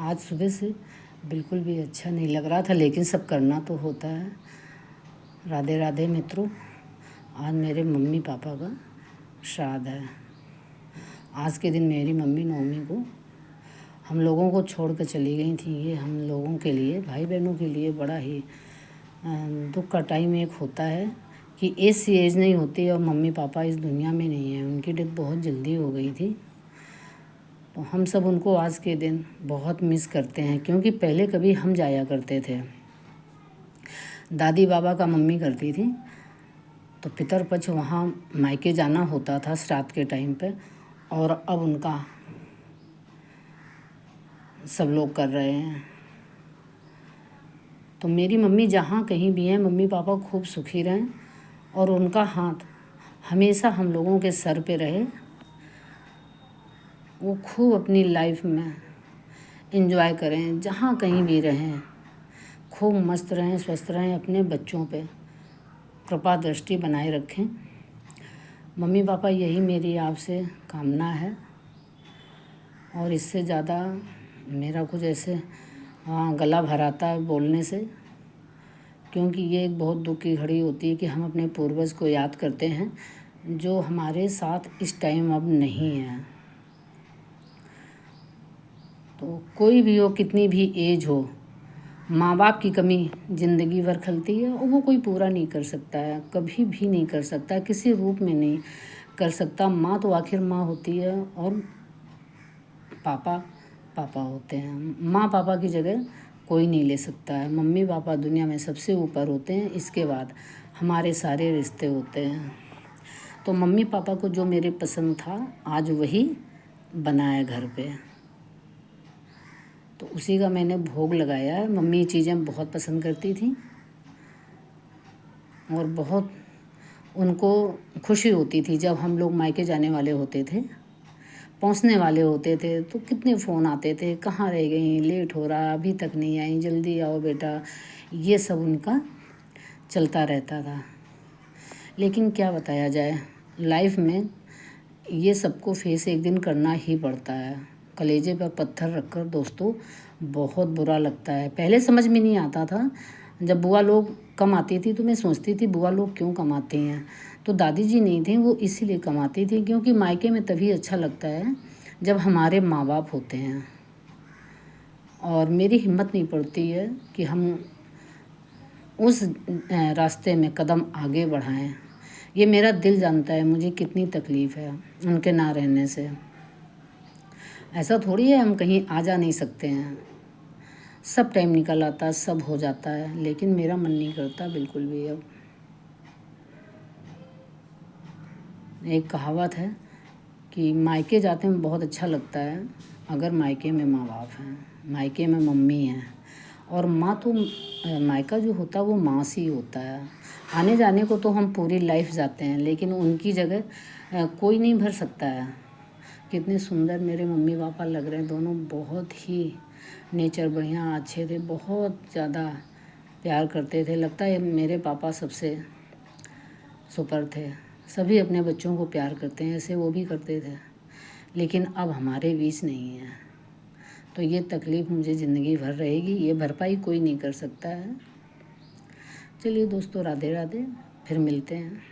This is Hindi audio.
आज सुबह से बिल्कुल भी अच्छा नहीं लग रहा था, लेकिन सब करना तो होता है। राधे राधे मित्रों, आज मेरे मम्मी पापा का श्राद्ध है। आज के दिन मेरी मम्मी नवमी को हम लोगों को छोड़ कर चली गई थी। ये हम लोगों के लिए, भाई बहनों के लिए बड़ा ही दुख का टाइम एक होता है कि ऐसी एज नहीं होती और मम्मी पापा इस दुनिया में नहीं है। उनकी डेथ बहुत जल्दी हो गई थी, तो हम सब उनको आज के दिन बहुत मिस करते हैं, क्योंकि पहले कभी हम जाया करते थे। दादी बाबा का मम्मी करती थी, तो पितर पक्ष वहाँ मायके जाना होता था श्राद्ध के टाइम पे, और अब उनका सब लोग कर रहे हैं। तो मेरी मम्मी जहाँ कहीं भी हैं, मम्मी पापा खूब सुखी रहें और उनका हाथ हमेशा हम लोगों के सर पे रहे। वो खूब अपनी लाइफ में एंजॉय करें, जहाँ कहीं भी रहें, खूब मस्त रहें, स्वस्थ रहें, अपने बच्चों पे कृपा दृष्टि बनाए रखें। मम्मी पापा, यही मेरी आपसे कामना है, और इससे ज़्यादा मेरा कुछ ऐसे गला भराता है बोलने से, क्योंकि ये एक बहुत दुख की घड़ी होती है कि हम अपने पूर्वज को याद करते हैं जो हमारे साथ इस टाइम अब नहीं है। तो कोई भी हो, कितनी भी एज हो, माँ बाप की कमी ज़िंदगी भर खलती है और वो कोई पूरा नहीं कर सकता है, कभी भी नहीं कर सकता, किसी रूप में नहीं कर सकता। माँ तो आखिर माँ होती है और पापा पापा होते हैं। माँ पापा की जगह कोई नहीं ले सकता है। मम्मी पापा दुनिया में सबसे ऊपर होते हैं, इसके बाद हमारे सारे रिश्ते होते हैं। तो मम्मी पापा को जो मेरे पसंद था, आज वही बनाया घर पे, तो उसी का मैंने भोग लगाया है। मम्मी चीज़ें बहुत पसंद करती थी और बहुत उनको खुशी होती थी जब हम लोग मायके जाने वाले होते थे, पहुंचने वाले होते थे, तो कितने फ़ोन आते थे, कहाँ रह गई, लेट हो रहा, अभी तक नहीं आई, जल्दी आओ बेटा। ये सब उनका चलता रहता था। लेकिन क्या बताया जाए, लाइफ में ये सबको फेस एक दिन करना ही पड़ता है। कलेजे पर पत्थर रखकर दोस्तों बहुत बुरा लगता है। पहले समझ में नहीं आता था, जब बुआ लोग कम आती थी तो मैं सोचती थी बुआ लोग क्यों कमाती हैं। तो दादी जी नहीं थी, वो इसीलिए कमाती थी, क्योंकि मायके में तभी अच्छा लगता है जब हमारे माँ बाप होते हैं। और मेरी हिम्मत नहीं पड़ती है कि हम उस रास्ते में कदम आगे बढ़ाएं। ये मेरा दिल जानता है मुझे कितनी तकलीफ़ है उनके ना रहने से। ऐसा थोड़ी है हम कहीं आ जा नहीं सकते हैं, सब टाइम निकल आता, सब हो जाता है, लेकिन मेरा मन नहीं करता बिल्कुल भी। अब एक कहावत है कि मायके जाते में बहुत अच्छा लगता है अगर मायके में माँ बाप हैं, मायके में मम्मी हैं। और माँ तो मायका जो होता है वो माँ सी होता है। आने जाने को तो हम पूरी लाइफ जाते हैं, लेकिन उनकी जगह कोई नहीं भर सकता है। कितने सुंदर मेरे मम्मी पापा लग रहे हैं दोनों, बहुत ही नेचर बढ़िया अच्छे थे, बहुत ज़्यादा प्यार करते थे। लगता है मेरे पापा सबसे सुपर थे। सभी अपने बच्चों को प्यार करते हैं, ऐसे वो भी करते थे, लेकिन अब हमारे बीच नहीं है। तो ये तकलीफ़ मुझे ज़िंदगी भर रहेगी, ये भरपाई कोई नहीं कर सकता है। चलिए दोस्तों, राधे राधे, फिर मिलते हैं।